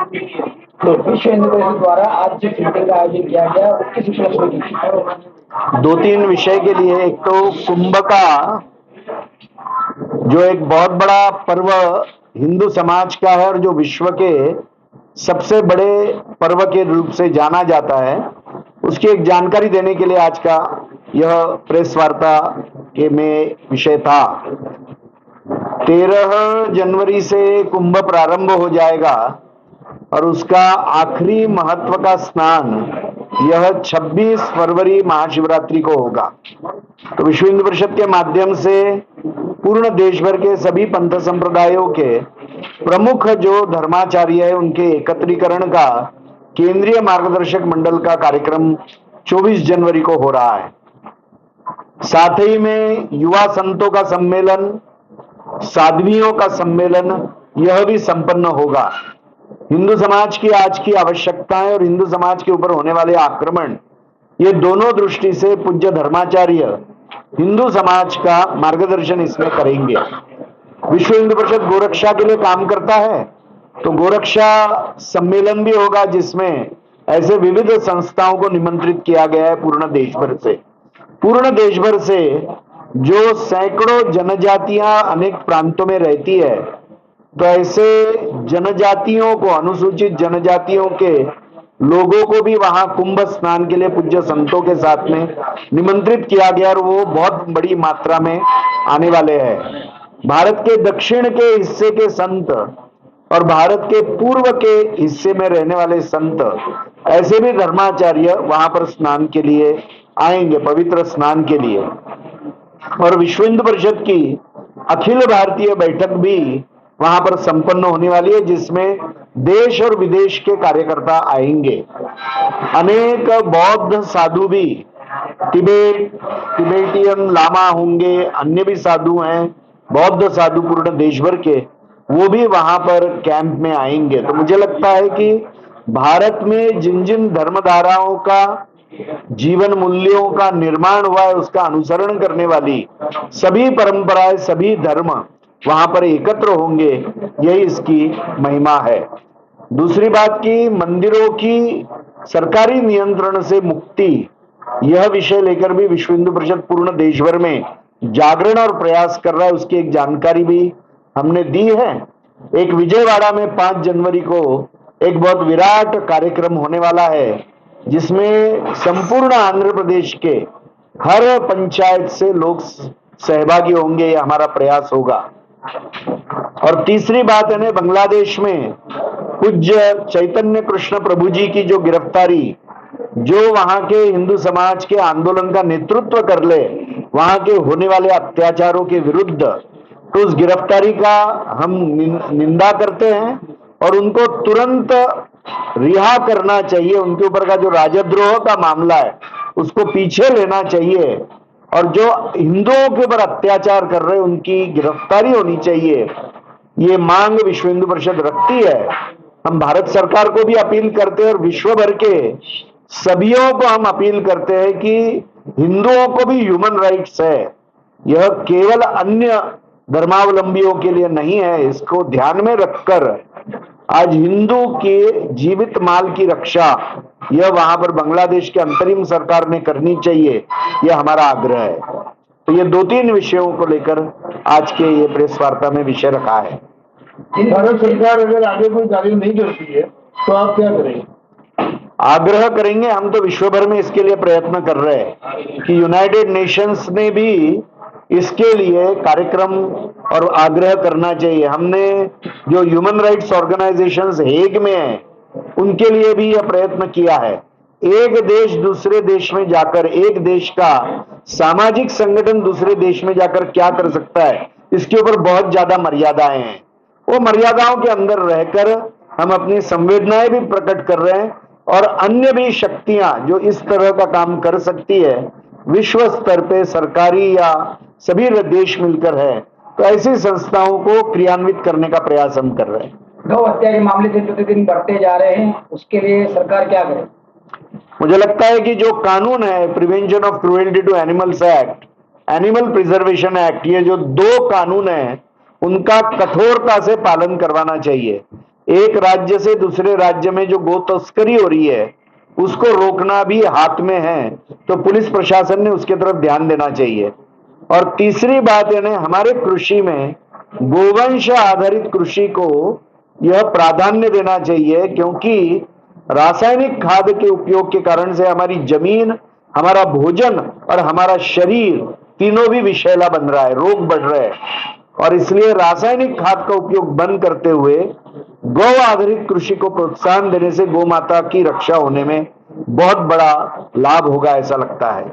तो विश्व हिंदू परिषद द्वारा आज जो मीटिंग का आयोजन किया गया उसकी सूचना शुरू की थी। दो तीन विषय के लिए, एक तो कुंभ का जो एक बहुत बड़ा पर्व हिंदू समाज का है और जो विश्व के सबसे बड़े पर्व के रूप से जाना जाता है, उसकी एक जानकारी देने के लिए आज का यह प्रेस वार्ता के में विषय था। 13 जनवरी से कुंभ प्रारंभ हो जाएगा और उसका आखिरी महत्व का स्नान यह 26 फरवरी महाशिवरात्रि को होगा। तो विश्व हिंदू परिषद के माध्यम से पूर्ण देश भर के सभी पंथ संप्रदायों के प्रमुख जो धर्माचार्य है उनके एकत्रीकरण का केंद्रीय मार्गदर्शक मंडल का कार्यक्रम 24 जनवरी को हो रहा है। साथ ही में युवा संतों का सम्मेलन, साध्वियों का सम्मेलन यह भी संपन्न होगा। हिंदू समाज की आज की आवश्यकताएं और हिंदू समाज के ऊपर होने वाले आक्रमण, ये दोनों दृष्टि से पूज्य धर्माचार्य हिंदू समाज का मार्गदर्शन इसमें करेंगे। विश्व हिंदू परिषद गोरक्षा के लिए काम करता है, तो गोरक्षा सम्मेलन भी होगा जिसमें ऐसे विविध संस्थाओं को निमंत्रित किया गया है पूर्ण देश भर से। पूर्ण देश भर से जो सैकड़ों जनजातियां अनेक प्रांतों में रहती है, तो ऐसे जनजातियों को, अनुसूचित जनजातियों के लोगों को भी वहां कुंभ स्नान के लिए पूज्य संतों के साथ में निमंत्रित किया गया और वो बहुत बड़ी मात्रा में आने वाले हैं। भारत के दक्षिण के हिस्से के संत और भारत के पूर्व के हिस्से में रहने वाले संत, ऐसे भी धर्माचार्य वहां पर स्नान के लिए आएंगे, पवित्र स्नान के लिए। और विश्व हिंदू परिषद की अखिल भारतीय बैठक भी वहां पर संपन्न होने वाली है, जिसमें देश और विदेश के कार्यकर्ता आएंगे। अनेक बौद्ध साधु भी, तिबेटियन लामा होंगे, अन्य भी साधु हैं, बौद्ध साधु पूर्ण देश भर के, वो भी वहां पर कैंप में आएंगे। तो मुझे लगता है कि भारत में जिन जिन धर्मधाराओं का, जीवन मूल्यों का निर्माण हुआ है, उसका अनुसरण करने वाली सभी परंपराएं, सभी धर्म वहां पर एकत्र होंगे, यही इसकी महिमा है। दूसरी बात की, मंदिरों की सरकारी नियंत्रण से मुक्ति, यह विषय लेकर भी विश्व हिंदू परिषद पूर्ण देश भर में जागरण और प्रयास कर रहा है। उसकी एक जानकारी भी हमने दी है। एक विजयवाड़ा में 5 जनवरी को एक बहुत विराट कार्यक्रम होने वाला है, जिसमें संपूर्ण आंध्र प्रदेश के हर पंचायत से लोग सहभागी होंगे, यह हमारा प्रयास होगा। और तीसरी बात है ना, बांग्लादेश में पूज्य चैतन्य कृष्ण प्रभु जी की जो गिरफ्तारी, जो वहां के हिंदू समाज के आंदोलन का नेतृत्व कर ले वहां के होने वाले अत्याचारों के विरुद्ध, तो उस गिरफ्तारी का हम निंदा करते हैं और उनको तुरंत रिहा करना चाहिए। उनके ऊपर का जो राजद्रोह का मामला है उसको पीछे लेना चाहिए और जो हिंदुओं के ऊपर अत्याचार कर रहे हैं उनकी गिरफ्तारी होनी चाहिए। ये मांग विश्व हिंदू परिषद रखती है। हम भारत सरकार को भी अपील करते हैं और विश्व भर के सभीयों को हम अपील करते हैं कि हिंदुओं को भी ह्यूमन राइट्स है, यह केवल अन्य धर्मावलंबियों के लिए नहीं है। इसको ध्यान में रखकर आज हिंदू के जीवित माल की रक्षा यह वहां पर बांग्लादेश के अंतरिम सरकार ने करनी चाहिए, यह हमारा आग्रह है। तो ये 2-3 विषयों को लेकर आज के ये प्रेस वार्ता में विषय रखा है। भारत सरकार अगर आगे कोई कार्य नहीं करती है तो आप क्या करेंगे? आग्रह करेंगे, हम तो विश्व भर में इसके लिए प्रयत्न कर रहे हैं कि यूनाइटेड नेशंस ने भी इसके लिए कार्यक्रम और आग्रह करना चाहिए। हमने जो ह्यूमन राइट्स ऑर्गेनाइजेशंस हेग में है उनके लिए भी यह प्रयत्न किया है। एक देश दूसरे देश में जाकर, एक देश का सामाजिक संगठन दूसरे देश में जाकर क्या कर सकता है, इसके ऊपर बहुत ज्यादा मर्यादाएं हैं। वो मर्यादाओं के अंदर रहकर हम अपनी संवेदनाएं भी प्रकट कर रहे हैं और अन्य भी शक्तियां जो इस तरह का काम कर सकती है विश्व स्तर पे, सरकारी या सभी देश मिलकर है, तो ऐसी संस्थाओं को क्रियान्वित करने का प्रयास हम कर रहे हैं। गौ हत्या के मामले दिन प्रतिदिन बढ़ते जा रहे हैं, उसके लिए सरकार क्या करे? मुझे लगता है कि जो कानून है, prevention of cruelty to animals act, animal preservation act, ये जो 2 कानून हैं उनका कठोरता से पालन करवाना चाहिए। एक राज्य से दूसरे राज्य में जो गो तस्करी हो रही है उसको रोकना भी हाथ में है, तो पुलिस प्रशासन ने उसके तरफ ध्यान देना चाहिए। और तीसरी बात यानी हमारे कृषि में गोवंश आधारित कृषि को यह प्राधान्य देना चाहिए, क्योंकि रासायनिक खाद के उपयोग के कारण से हमारी जमीन, हमारा भोजन और हमारा शरीर तीनों भी विषैला बन रहा है, रोग बढ़ रहे हैं। और इसलिए रासायनिक खाद का उपयोग बंद करते हुए गौ आधारित कृषि को प्रोत्साहन देने से गौ माता की रक्षा होने में बहुत बड़ा लाभ होगा, ऐसा लगता है।